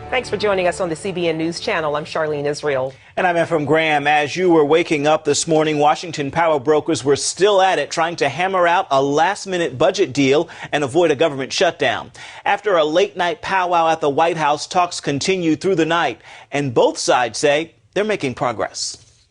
Thanks for joining us on the CBN News Channel. I'm Charlene Israel. And I'm Ephraim Graham. As you were waking up this morning, Washington power brokers were still at it, trying to hammer out a last-minute budget deal and avoid a government shutdown. After a late-night powwow at the White House, talks continued through the night, and both sides say they're making progress.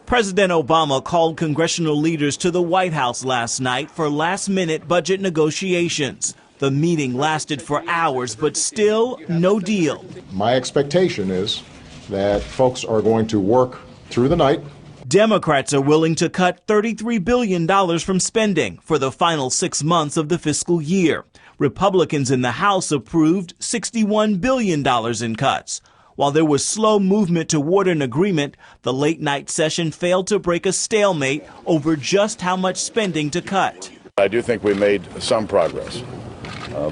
President Obama called congressional leaders to the White House last night for last-minute budget negotiations. The meeting lasted for hours, but still no deal. My expectation is that folks are going to work through the night. Democrats are willing to cut $33 billion from spending for the final 6 months of the fiscal year. Republicans in the House approved $61 billion in cuts. While there was slow movement toward an agreement, the late-night session failed to break a stalemate over just how much spending to cut. I do think we made some progress.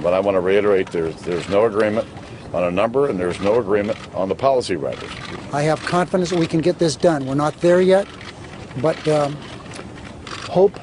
But I want to reiterate there's no agreement on a number, and there's no agreement on the policy writers. I have confidence that we can get this done. We're not there yet, but hope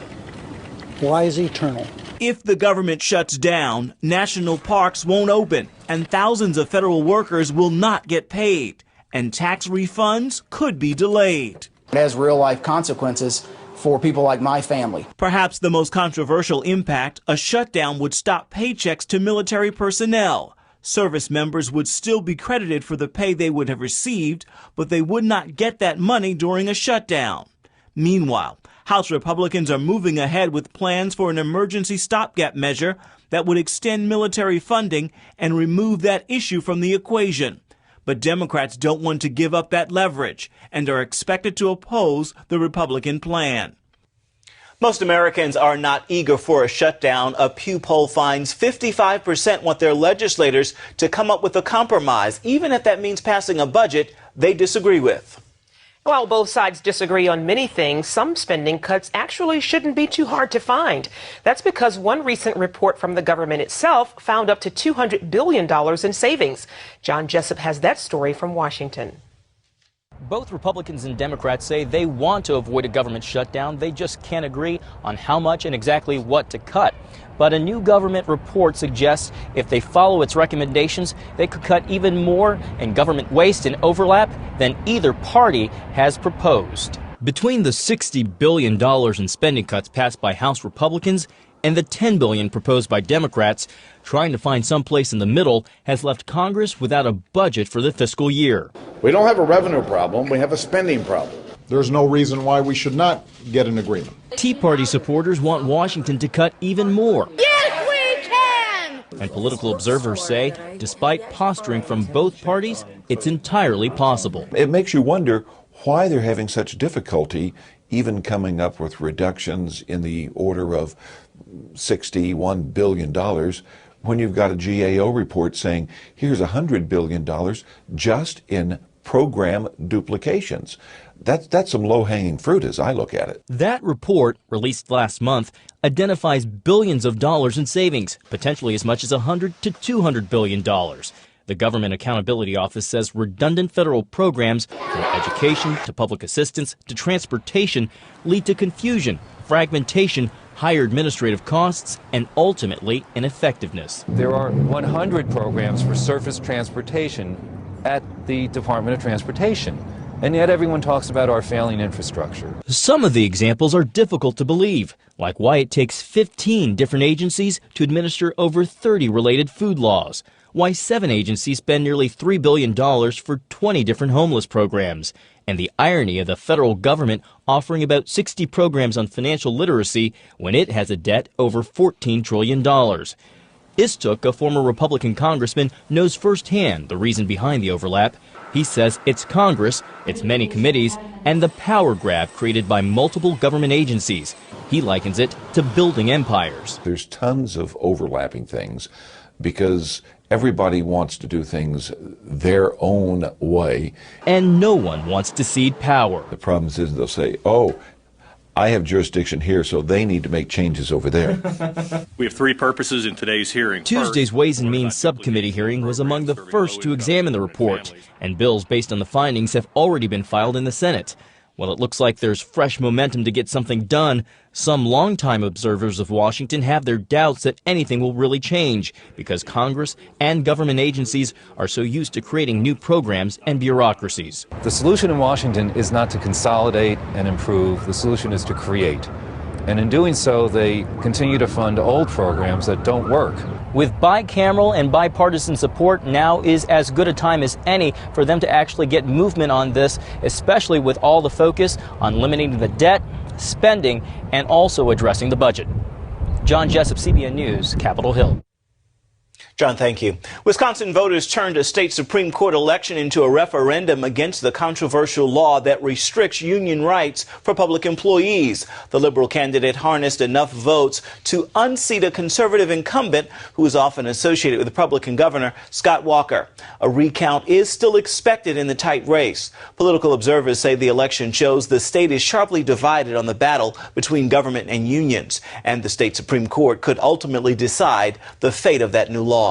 lies eternal. If the government shuts down, national parks won't open, and thousands of federal workers will not get paid, and tax refunds could be delayed. It has real-life consequences for people like my family. Perhaps the most controversial impact, a shutdown would stop paychecks to military personnel. Service members would still be credited for the pay they would have received, but they would not get that money during a shutdown. Meanwhile, House Republicans are moving ahead with plans for an emergency stopgap measure that would extend military funding and remove that issue from the equation. But Democrats don't want to give up that leverage and are expected to oppose the Republican plan. Most Americans are not eager for a shutdown. A Pew poll finds 55% want their legislators to come up with a compromise, even if that means passing a budget they disagree with. While both sides disagree on many things, some spending cuts actually shouldn't be too hard to find. That's because one recent report from the government itself found up to $200 billion in savings. John Jessup has that story from Washington. Both Republicans and Democrats say they want to avoid a government shutdown. They just can't agree on how much and exactly what to cut. But a new government report suggests if they follow its recommendations, they could cut even more in government waste and overlap than either party has proposed. Between the $60 billion in spending cuts passed by House Republicans and the $10 billion proposed by Democrats, trying to find some place in the middle has left Congress without a budget for the fiscal year. We don't have a revenue problem, we have a spending problem. There's no reason why we should not get an agreement. Tea Party supporters want Washington to cut even more. Yes, we can! And political observers say, despite posturing from both parties, it's entirely possible. It makes you wonder why they're having such difficulty even coming up with reductions in the order of $61 billion when you've got a GAO report saying here's $100 billion just in program duplications. That's some low-hanging fruit as I look at it. That report, released last month, identifies billions of dollars in savings, potentially as much as $100 to $200 billion. The Government Accountability Office says redundant federal programs, from education to public assistance to transportation, lead to confusion, fragmentation, higher administrative costs, and ultimately ineffectiveness. There are 100 programs for surface transportation at the Department of Transportation, and yet everyone talks about our failing infrastructure. Some of the examples are difficult to believe, like why it takes 15 different agencies to administer over 30 related food laws, why 7 agencies spend nearly $3 billion for 20 different homeless programs, and the irony of the federal government offering about 60 programs on financial literacy when it has a debt over $14 trillion. Istuk, a former Republican congressman, knows firsthand the reason behind the overlap. He says it's Congress, its many committees, and the power grab created by multiple government agencies. He likens it to building empires. There's tons of overlapping things because everybody wants to do things their own way. And no one wants to cede power. The problem is they'll say, oh, I have jurisdiction here, so they need to make changes over there. We have 3 purposes in today's hearing. Tuesday's Ways and Means Subcommittee hearing was among the first to examine the report, and bills based on the findings have already been filed in the Senate. Well, it looks like there's fresh momentum to get something done. Some longtime observers of Washington have their doubts that anything will really change because Congress and government agencies are so used to creating new programs and bureaucracies. The solution in Washington is not to consolidate and improve. The solution is to create. And in doing so, they continue to fund old programs that don't work. With bicameral and bipartisan support, now is as good a time as any for them to actually get movement on this, especially with all the focus on limiting the debt, spending, and also addressing the budget. John Jessup, CBN News, Capitol Hill. John, thank you. Wisconsin voters turned a state Supreme Court election into a referendum against the controversial law that restricts union rights for public employees. The Liberal candidate harnessed enough votes to unseat a conservative incumbent who is often associated with Republican Governor Scott Walker. A recount is still expected in the tight race. Political observers say the election shows the state is sharply divided on the battle between government and unions, and the state Supreme Court could ultimately decide the fate of that new law.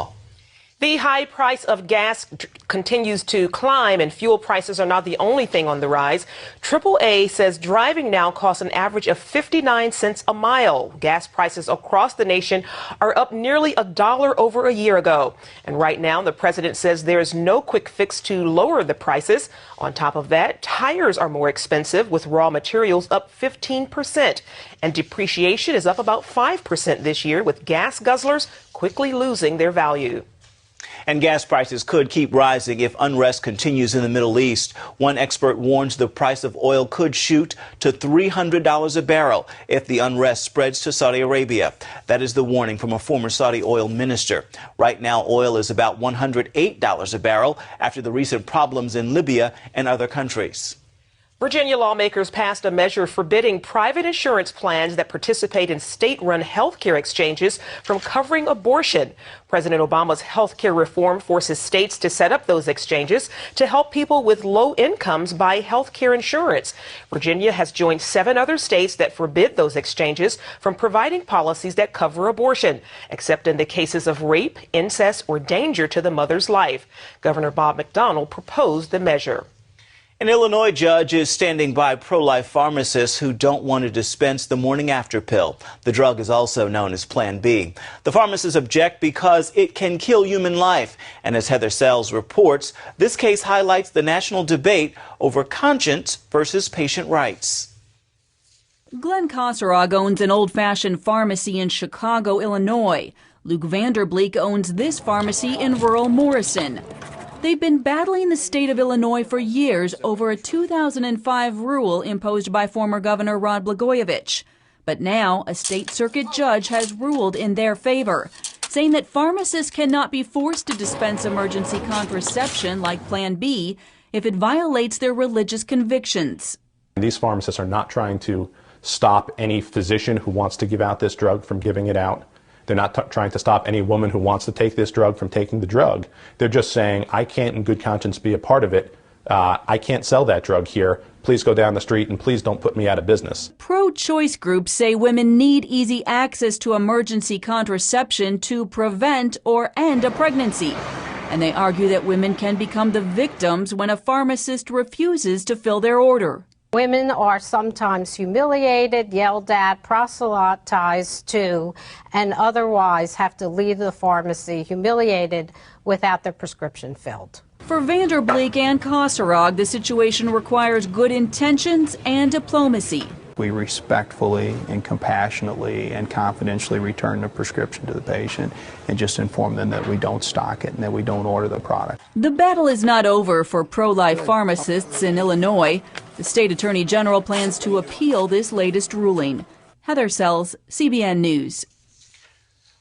The high price of gas continues to climb, and fuel prices are not the only thing on the rise. AAA says driving now costs an average of 59 cents a mile. Gas prices across the nation are up nearly $1 over a year ago. And right now, the president says there is no quick fix to lower the prices. On top of that, tires are more expensive, with raw materials up 15%. And depreciation is up about 5% this year, with gas guzzlers quickly losing their value. And gas prices could keep rising if unrest continues in the Middle East. One expert warns the price of oil could shoot to $300 a barrel if the unrest spreads to Saudi Arabia. That is the warning from a former Saudi oil minister. Right now, oil is about $108 a barrel after the recent problems in Libya and other countries. Virginia lawmakers passed a measure forbidding private insurance plans that participate in state-run health care exchanges from covering abortion. President Obama's health care reform forces states to set up those exchanges to help people with low incomes buy health care insurance. Virginia has joined 7 other states that forbid those exchanges from providing policies that cover abortion, except in the cases of rape, incest, or danger to the mother's life. Governor Bob McDonnell proposed the measure. An Illinois judge is standing by pro-life pharmacists who don't want to dispense the morning after pill. The drug is also known as Plan B. The pharmacists object because it can kill human life. And as Heather Sells reports, this case highlights the national debate over conscience versus patient rights. Glenn Kosarog owns an old-fashioned pharmacy in Chicago, Illinois. Luke Vanderbleek owns this pharmacy in rural Morrison. They've been battling the state of Illinois for years over a 2005 rule imposed by former Governor Rod Blagojevich. But now a state circuit judge has ruled in their favor, saying that pharmacists cannot be forced to dispense emergency contraception like Plan B if it violates their religious convictions. These pharmacists are not trying to stop any physician who wants to give out this drug from giving it out. They're not trying to stop any woman who wants to take this drug from taking the drug. They're just saying, I can't in good conscience be a part of it. I can't sell that drug here. Please go down the street and please don't put me out of business. Pro-choice groups say women need easy access to emergency contraception to prevent or end a pregnancy. And they argue that women can become the victims when a pharmacist refuses to fill their order. Women are sometimes humiliated, yelled at, proselytized to, and otherwise have to leave the pharmacy humiliated without their prescription filled. For Vanderbleek and Kosarog, the situation requires good intentions and diplomacy. We respectfully and compassionately and confidentially return the prescription to the patient and just inform them that we don't stock it and that we don't order the product. The battle is not over for pro-life pharmacists in Illinois. The state attorney general plans to appeal this latest ruling. Heather Sells, CBN News.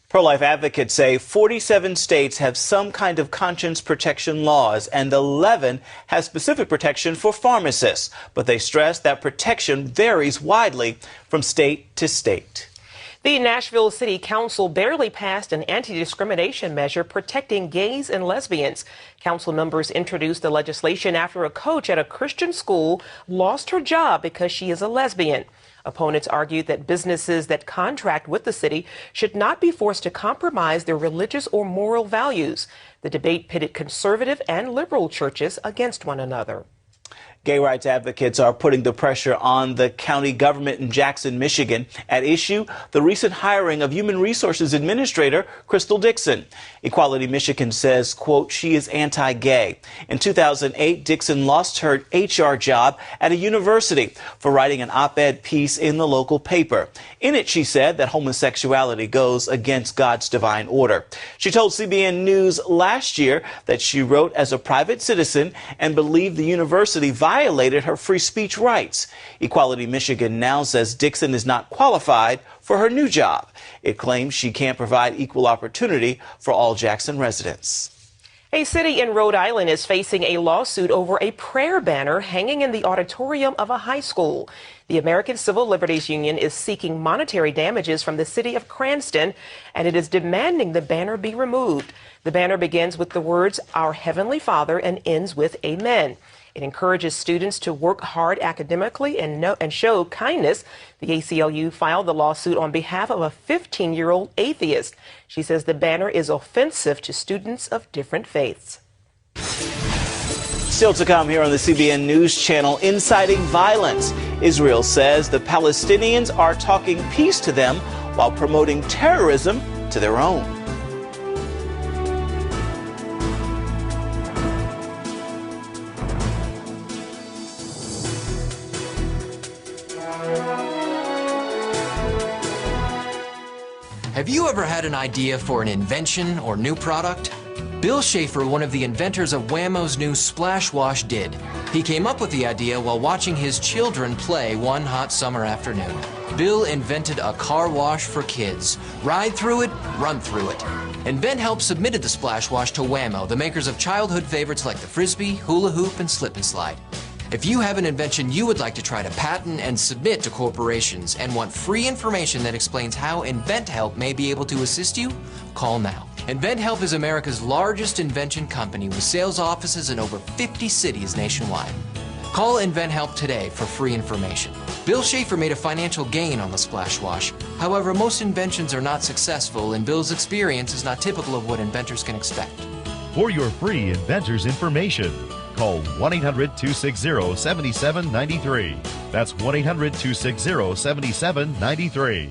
Pro-life advocates say 47 states have some kind of conscience protection laws, and 11 have specific protection for pharmacists. But they stress that protection varies widely from state to state. The Nashville City Council barely passed an anti-discrimination measure protecting gays and lesbians. Council members introduced the legislation after a coach at a Christian school lost her job because she is a lesbian. Opponents argued that businesses that contract with the city should not be forced to compromise their religious or moral values. The debate pitted conservative and liberal churches against one another. Gay rights advocates are putting the pressure on the county government in Jackson, Michigan. At issue, the recent hiring of Human Resources Administrator Crystal Dixon. Equality Michigan says, quote, she is anti-gay. In 2008, Dixon lost her HR job at a university for writing an op-ed piece in the local paper. In it, she said that homosexuality goes against God's divine order. She told CBN News last year that she wrote as a private citizen and believed the university violated her free speech rights. Equality Michigan now says Dixon is not qualified for her new job. It claims she can't provide equal opportunity for all Jackson residents. A city in Rhode Island is facing a lawsuit over a prayer banner hanging in the auditorium of a high school. The American Civil Liberties Union is seeking monetary damages from the city of Cranston, and it is demanding the banner be removed. The banner begins with the words, Our Heavenly Father, and ends with Amen. It encourages students to work hard academically and show kindness. The ACLU filed the lawsuit on behalf of a 15-year-old atheist. She says the banner is offensive to students of different faiths. Still to come here on the CBN News Channel, inciting violence. Israel says the Palestinians are talking peace to them while promoting terrorism to their own. Have you ever had an idea for an invention or new product? Bill Schaefer, one of the inventors of Wham-O's new Splash Wash, did. He came up with the idea while watching his children play one hot summer afternoon. Bill invented a car wash for kids. Ride through it, run through it. InventHelp submitted the Splash Wash to Wham-O, the makers of childhood favorites like the Frisbee, Hula Hoop, and Slip and Slide. If you have an invention you would like to try to patent and submit to corporations and want free information that explains how InventHelp may be able to assist you, call now. InventHelp is America's largest invention company with sales offices in over 50 cities nationwide. Call InventHelp today for free information. Bill Schaefer made a financial gain on the Splash Wash. However, most inventions are not successful, and Bill's experience is not typical of what inventors can expect. For your free inventor's information, call 1-800-260-7793. That's 1-800-260-7793.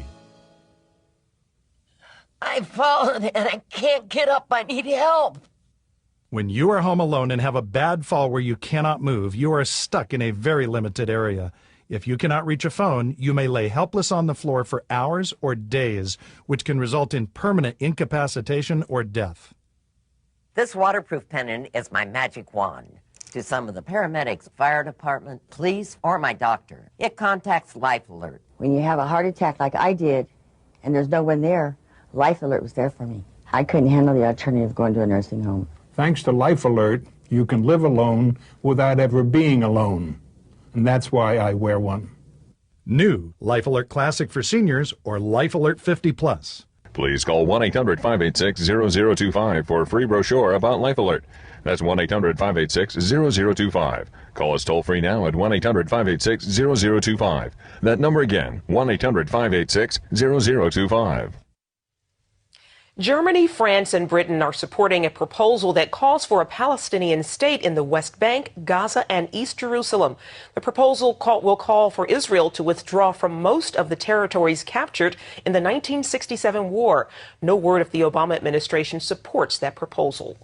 I've fallen and I can't get up. I need help. When you are home alone and have a bad fall where you cannot move, you are stuck in a very limited area. If you cannot reach a phone, you may lay helpless on the floor for hours or days, which can result in permanent incapacitation or death. This waterproof pendant is my magic wand. To some of the paramedics, fire department, police, or my doctor. It contacts Life Alert. When you have a heart attack like I did, and there's no one there, Life Alert was there for me. I couldn't handle the alternative of going to a nursing home. Thanks to Life Alert, you can live alone without ever being alone. And that's why I wear one. New Life Alert Classic for seniors or Life Alert 50+. Please call 1-800-586-0025 for a free brochure about Life Alert. That's 1-800-586-0025. Call us toll-free now at 1-800-586-0025. That number again, 1-800-586-0025. Germany, France, and Britain are supporting a proposal that calls for a Palestinian state in the West Bank, Gaza, and East Jerusalem. The proposal will call for Israel to withdraw from most of the territories captured in the 1967 war. No word if the Obama administration supports that proposal.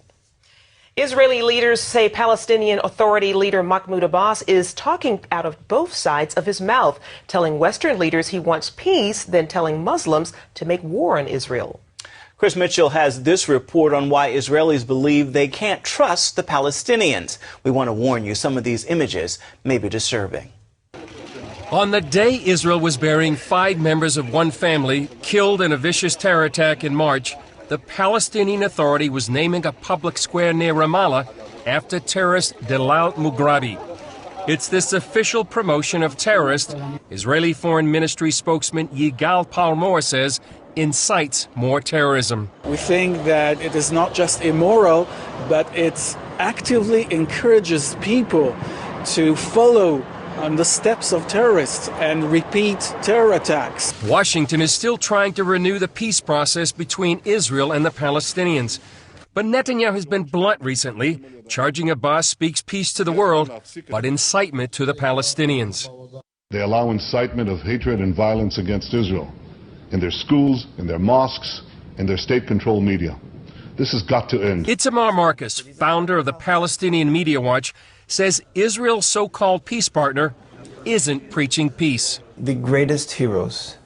Israeli leaders say Palestinian Authority leader Mahmoud Abbas is talking out of both sides of his mouth, telling Western leaders he wants peace, then telling Muslims to make war on Israel. Chris Mitchell has this report on why Israelis believe they can't trust the Palestinians. We want to warn you, some of these images may be disturbing. On the day Israel was burying 5 members of one family killed in a vicious terror attack in March, the Palestinian Authority was naming a public square near Ramallah after terrorist Dalal Mughrabi. It's this official promotion of terrorists, Israeli Foreign Ministry spokesman Yigal Palmor says, incites more terrorism. We think that it is not just immoral, but it actively encourages people to follow the steps of terrorists and repeat terror attacks. Washington is still trying to renew the peace process between Israel and the Palestinians. But Netanyahu has been blunt recently, charging Abbas speaks peace to the world, but incitement to the Palestinians. They allow incitement of hatred and violence against Israel in their schools, in their mosques, in their state-controlled media. This has got to end. Itamar Marcus, founder of the Palestinian Media Watch, says Israel's so-called peace partner isn't preaching peace. The greatest heroes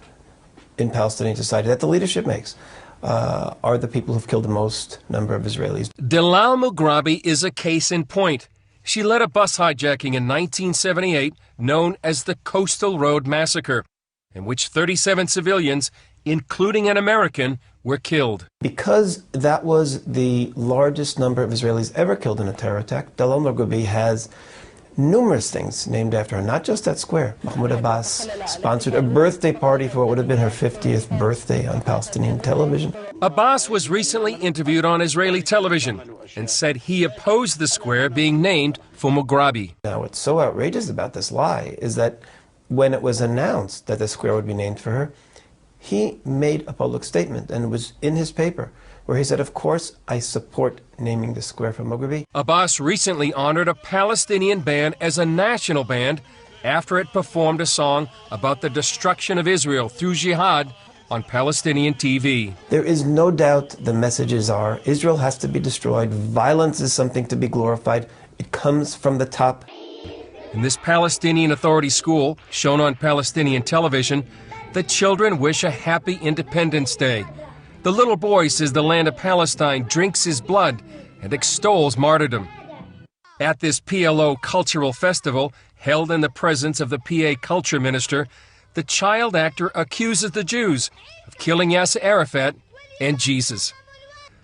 in Palestinian society that the leadership makes are the people who've killed the most number of Israelis. Dalal Mughrabi is a case in point. She led a bus hijacking in 1978 known as the Coastal Road Massacre, in which 37 civilians, including an American, were killed. Because that was the largest number of Israelis ever killed in a terror attack, Dalal Mughrabi has numerous things named after her, not just that square. Mahmoud Abbas sponsored a birthday party for what would have been her 50th birthday on Palestinian television. Abbas was recently interviewed on Israeli television and said he opposed the square being named for Mughrabi. Now, what's so outrageous about this lie is that when it was announced that the square would be named for her, he made a public statement, and it was in his paper, where he said, of course, I support naming the square for Mughrabi. Abbas recently honored a Palestinian band as a national band after it performed a song about the destruction of Israel through jihad on Palestinian TV. There is no doubt the messages are Israel has to be destroyed, violence is something to be glorified, it comes from the top. In this Palestinian Authority school, shown on Palestinian television, the children wish a happy Independence Day. The little boy says the land of Palestine drinks his blood and extols martyrdom. At this PLO cultural festival, held in the presence of the PA culture minister, the child actor accuses the Jews of killing Yasser Arafat and Jesus.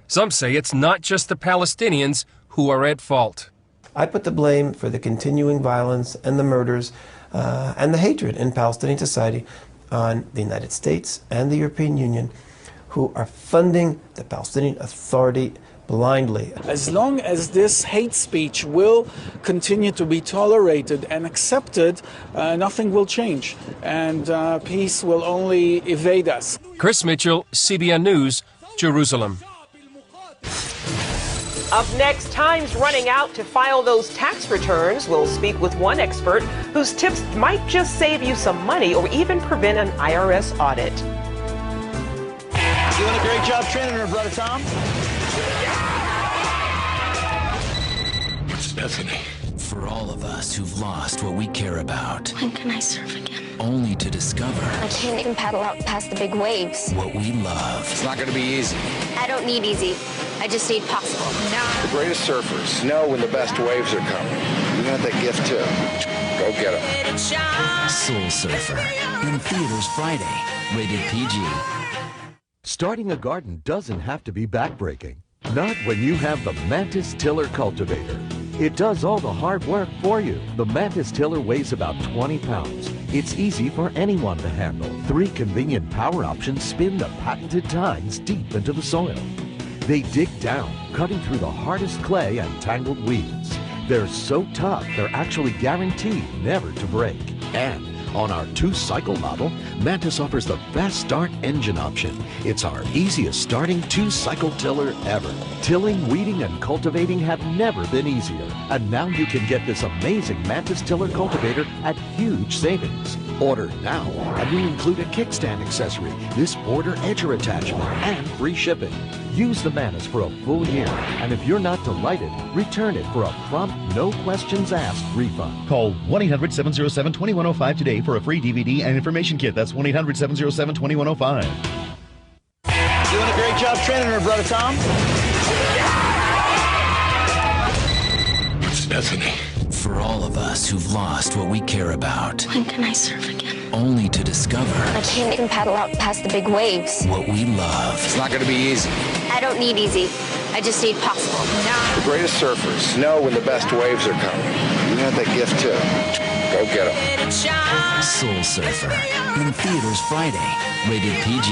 Some say it's not just the Palestinians who are at fault. I put the blame for the continuing violence and the murders and the hatred in Palestinian society on the United States and the European Union, who are funding the Palestinian Authority blindly. As long as this hate speech will continue to be tolerated and accepted, nothing will change, and peace will only evade us. Chris Mitchell, CBN News, Jerusalem. Up next, time's running out to file those tax returns. We'll speak with one expert whose tips might just save you some money or even prevent an IRS audit. Doing a great job training her, Brother Tom. Stephanie. For all of us who've lost what we care about. When can I surf again? Only to discover. I can't even paddle out past the big waves. What we love. It's not going to be easy. I don't need easy. I just need possible. The greatest surfers know when the best waves are coming. You got that gift too. Go get them. Soul Surfer. In theaters Friday. Rated PG. Starting a garden doesn't have to be backbreaking. Not when you have the Mantis Tiller Cultivator. It does all the hard work for you. The Mantis Tiller weighs about 20 pounds. It's easy for anyone to handle. 3 convenient power options spin the patented tines deep into the soil. They dig down, cutting through the hardest clay and tangled weeds. They're so tough, they're actually guaranteed never to break. And on our 2-cycle model, Mantis offers the best start engine option. It's our easiest starting 2-cycle tiller ever. Tilling, weeding, and cultivating have never been easier. And now you can get this amazing Mantis Tiller Cultivator at huge savings. Order now, and we include a kickstand accessory, this border edger attachment, and free shipping. Use the Mantis for a full year, and if you're not delighted, return it for a prompt, no questions asked refund. Call 1-800-707-2105 today for a free DVD and information kit. That's 1-800-707-2105. Doing a great job training her, Brother Tom. Stephanie. For all of us who've lost what we care about. When can I surf again? Only to discover. I can't even paddle out past the big waves. What we love. It's not going to be easy. I don't need easy. I just need possible. The greatest surfers know when the best waves are coming. You got that gift too. Go get them. Soul Surfer. In theaters Friday. Rated PG.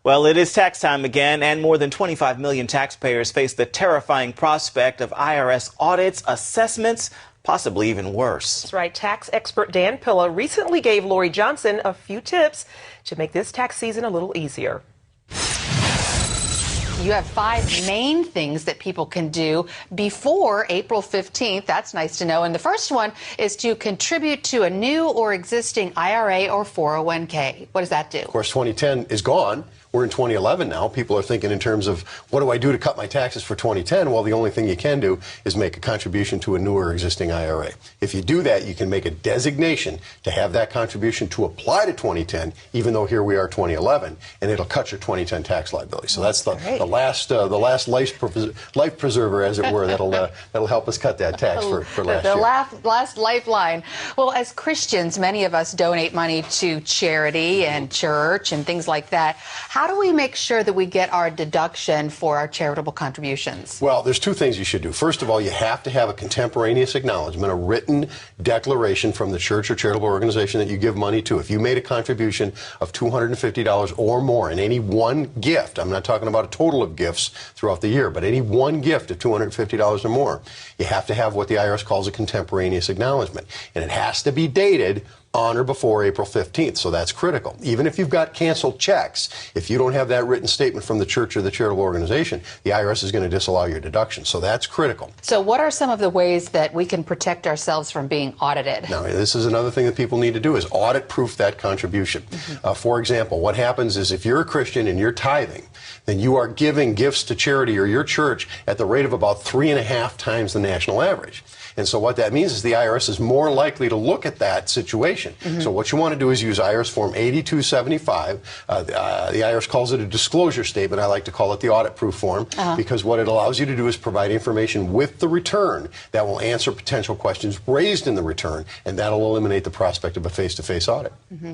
Well, it is tax time again, and more than 25 million taxpayers face the terrifying prospect of IRS audits, assessments, possibly even worse. That's right. Tax expert Dan Pilla recently gave Lori Johnson a few tips to make this tax season a little easier. You have 5 main things that people can do before April 15th. That's nice to know. And the first one is to contribute to a new or existing IRA or 401k. What does that do? Of course, 2010 is gone. We're in 2011 now. People are thinking in terms of, what do I do to cut my taxes for 2010? Well, the only thing you can do is make a contribution to a new or existing IRA. If you do that, you can make a designation to have that contribution to apply to 2010, even though here we are 2011, and it'll cut your 2010 tax liability. So that's the last life preserver, as it were, that'll help us cut that tax for last year. The last lifeline. Well, as Christians, many of us donate money to charity and church and things like that. How do we make sure that we get our deduction for our charitable contributions? Well, there's 2 things you should do. First of all, you have to have a contemporaneous acknowledgement, a written declaration from the church or charitable organization that you give money to. If you made a contribution of $250 or more in any one gift, I'm not talking about a total of gifts throughout the year, but any one gift of $250 or more, you have to have what the IRS calls a contemporaneous acknowledgement. And it has to be dated on or before April 15th, so that's critical. Even if you've got canceled checks, if you don't have that written statement from the church or the charitable organization, the IRS is going to disallow your deduction, so that's critical. So what are some of the ways that we can protect ourselves from being audited? Now, this is another thing that people need to do, is audit-proof that contribution. For example, what happens is if you're a Christian and you're tithing, then you are giving gifts to charity or your church at the rate of about 3.5 times the national average. And so what that means is the IRS is more likely to look at that situation. So what you want to do is use IRS Form 8275. The IRS calls it a disclosure statement. I like to call it the audit-proof form because what it allows you to do is provide information with the return that will answer potential questions raised in the return, and that'll eliminate the prospect of a face-to-face audit.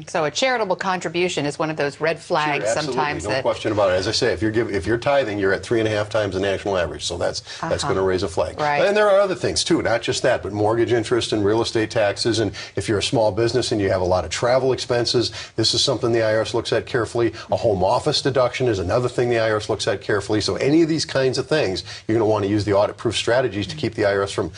So a charitable contribution is one of those red flags sometimes. No question about it. As I say, if you're tithing, you're at 3.5 times the national average. So that's going to raise a flag. Right. And there are other things too, not just that, but mortgage interest and real estate taxes. And if you're a small business and you have a lot of travel expenses, this is something the IRS looks at carefully. A home office deduction is another thing the IRS looks at carefully. So any of these kinds of things, you're going to want to use the audit-proof strategies to keep the IRS from,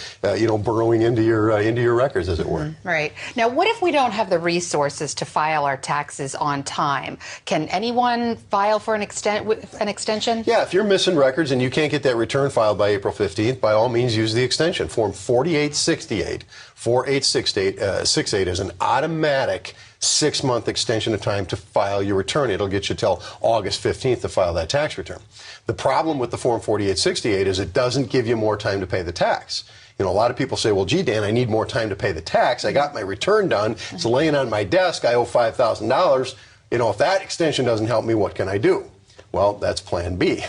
burrowing into your records, as it were. Right. Now, what if we don't have the resources to file our taxes on time? Can anyone file for an extension? Yeah, if you're missing records and you can't get that return filed by April 15th, by all means use the extension. Form 4868. 4868 is an automatic 6-month extension of time to file your return. It'll get you till August 15th to file that tax return. The problem with the Form 4868 is it doesn't give you more time to pay the tax. A lot of people say, well, gee, Dan, I need more time to pay the tax. I got my return done. It's laying on my desk. I owe $5,000. If that extension doesn't help me, what can I do? Well, that's Plan B.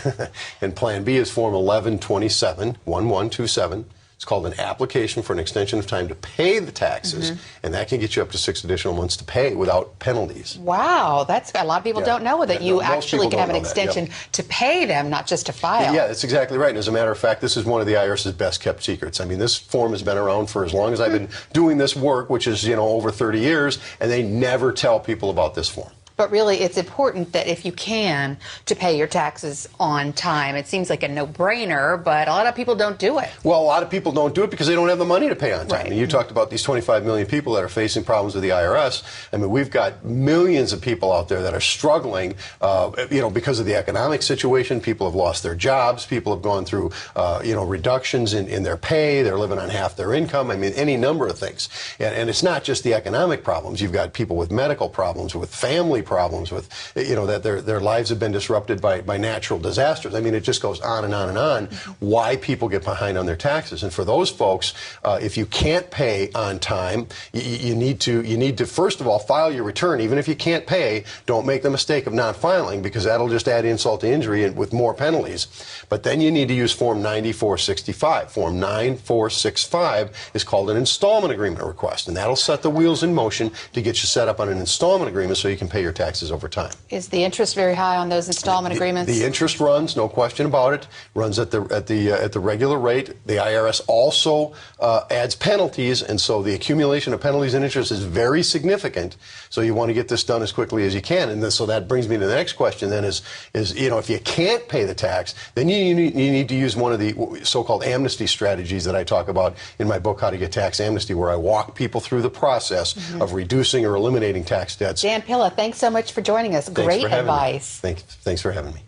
And Plan B is Form 1127. It's called an application for an extension of time to pay the taxes, and that can get you up to 6 additional months to pay without penalties. Wow, that's a lot of people don't know that you actually can have an extension to pay them, not just to file. Yeah, that's exactly right. And as a matter of fact, this is one of the IRS's best kept secrets. I mean, this form has been around for as long as I've been doing this work, which is, over 30 years, and they never tell people about this form. But really, it's important that if you can, to pay your taxes on time. It seems like a no-brainer, but a lot of people don't do it. Well, a lot of people don't do it because they don't have the money to pay on time. Right. And you talked about these 25 million people that are facing problems with the IRS. I mean, we've got millions of people out there that are struggling, because of the economic situation. People have lost their jobs. People have gone through, reductions in their pay. They're living on half their income. I mean, any number of things. And it's not just the economic problems. You've got people with medical problems, with family problems, with, that their lives have been disrupted by natural disasters. I mean, it just goes on and on and on, why people get behind on their taxes. And for those folks, if you can't pay on time, you need to first of all file your return. Even if you can't pay, don't make the mistake of not filing, because that'll just add insult to injury and with more penalties. But then you need to use Form 9465. Form 9465 is called an installment agreement request, and that'll set the wheels in motion to get you set up on an installment agreement so you can pay your taxes over time. Is the interest very high on those installment agreements? The interest runs, no question about it, runs at the regular rate. The IRS also adds penalties, and so the accumulation of penalties and interest is very significant. So you want to get this done as quickly as you can. And so that brings me to the next question then is if you can't pay the tax, then you need to use one of the so-called amnesty strategies that I talk about in my book, How to Get Tax Amnesty, where I walk people through the process of reducing or eliminating tax debts. Dan Pilla, thanks so much for joining us. Great advice. Thanks for having me.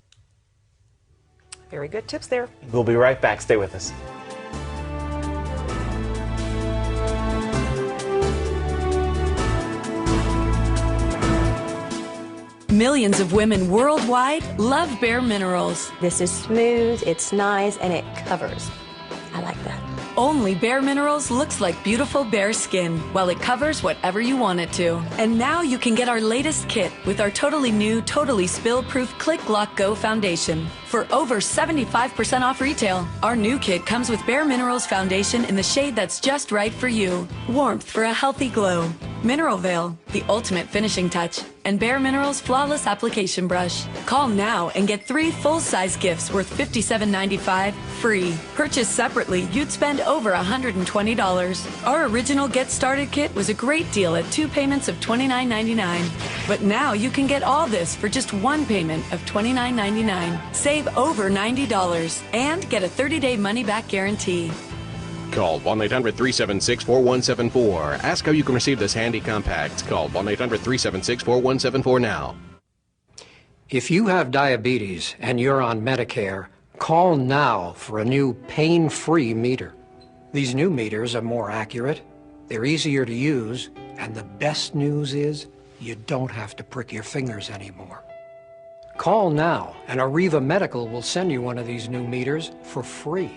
Very good tips there. We'll be right back. Stay with us. Millions of women worldwide love Bare Minerals. This is smooth, it's nice, and it covers. I like that. Only Bare Minerals looks like beautiful bare skin, while it covers whatever you want it to. And now you can get our latest kit with our totally new, totally spill-proof Click Lock Go Foundation. For over 75% off retail, our new kit comes with Bare Minerals Foundation in the shade that's just right for you. Warmth for a healthy glow. Mineral Veil, the ultimate finishing touch, and Bare Minerals Flawless Application Brush. Call now and get 3 full-size gifts worth $57.95 free. Purchased separately, you'd spend over $120. Our original Get Started kit was a great deal at 2 payments of $29.99. But now you can get all this for just 1 payment of $29.99. Save over $90 and get a 30-day money-back guarantee. Call 1-800-376-4174. Ask how you can receive this handy compact. Call 1-800-376-4174 now. If you have diabetes and you're on Medicare, call now for a new pain-free meter. These new meters are more accurate, they're easier to use, and the best news is you don't have to prick your fingers anymore. Call now, and Arriva Medical will send you one of these new meters for free.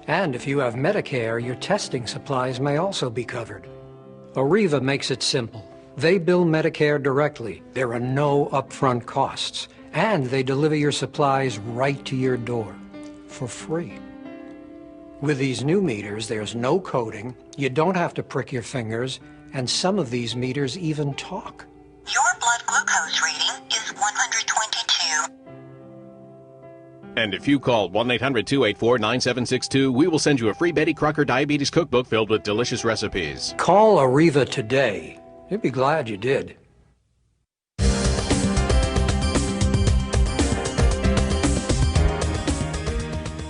And if you have Medicare, your testing supplies may also be covered. Arriva makes it simple. They bill Medicare directly. There are no upfront costs. And they deliver your supplies right to your door for free. With these new meters, there's no coding, you don't have to prick your fingers, and some of these meters even talk. Your blood glucose reading is 122. And if you call 1-800-284-9762, we will send you a free Betty Crocker Diabetes Cookbook filled with delicious recipes. Call Arriva today. You'd be glad you did.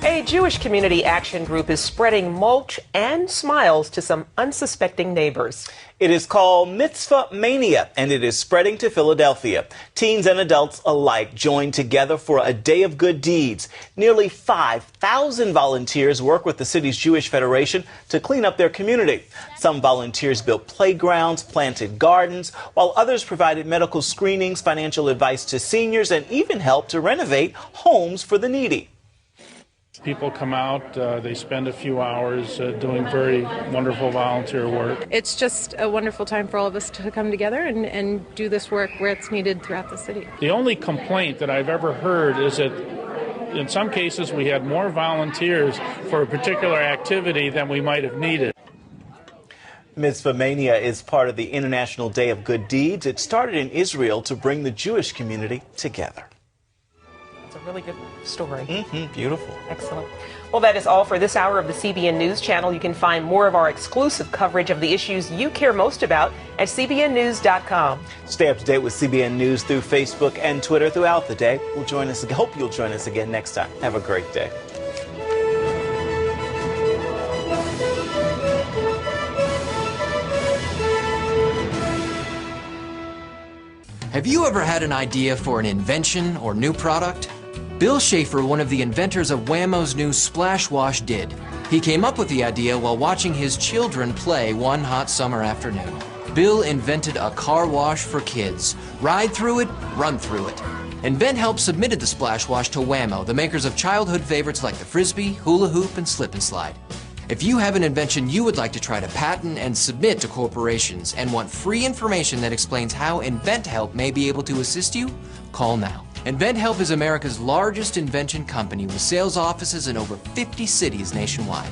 A Jewish community action group is spreading mulch and smiles to some unsuspecting neighbors. It is called Mitzvah Mania, and it is spreading to Philadelphia. Teens and adults alike joined together for a day of good deeds. Nearly 5,000 volunteers work with the city's Jewish Federation to clean up their community. Some volunteers built playgrounds, planted gardens, while others provided medical screenings, financial advice to seniors, and even helped to renovate homes for the needy. People come out, they spend a few hours doing very wonderful volunteer work. It's just a wonderful time for all of us to come together and do this work where it's needed throughout the city. The only complaint that I've ever heard is that in some cases we had more volunteers for a particular activity than we might have needed. Mitzvah Mania is part of the International Day of Good Deeds. It started in Israel to bring the Jewish community together. It's a really good story. Beautiful. Excellent. Well, that is all for this hour of the CBN News Channel. You can find more of our exclusive coverage of the issues you care most about at cbnnews.com. Stay up to date with CBN News through Facebook and Twitter throughout the day. Hope you'll join us again next time. Have a great day. Have you ever had an idea for an invention or new product? Bill Schaefer, one of the inventors of Wham-O's new Splash Wash, did. He came up with the idea while watching his children play one hot summer afternoon. Bill invented a car wash for kids. Ride through it, run through it. InventHelp submitted the Splash Wash to Wham-O, the makers of childhood favorites like the Frisbee, Hula Hoop, and Slip and Slide. If you have an invention you would like to try to patent and submit to corporations and want free information that explains how InventHelp may be able to assist you, call now. InventHelp is America's largest invention company with sales offices in over 50 cities nationwide.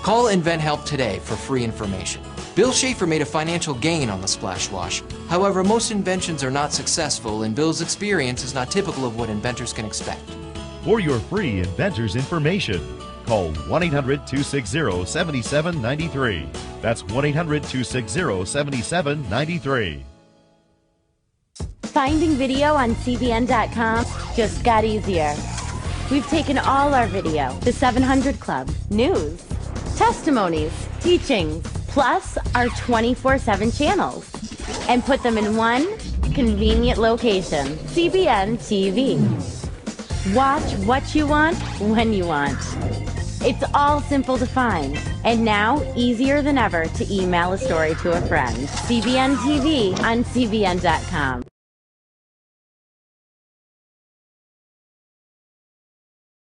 Call InventHelp today for free information. Bill Schaefer made a financial gain on the Splash Wash. However, most inventions are not successful, and Bill's experience is not typical of what inventors can expect. For your free inventor's information, call 1-800-260-7793. That's 1-800-260-7793. Finding video on CBN.com just got easier. We've taken all our video, the 700 Club, news, testimonies, teachings, plus our 24/7 channels, and put them in one convenient location, CBN TV. Watch what you want, when you want. It's all simple to find. And now, easier than ever to email a story to a friend. CBN TV on CBN.com.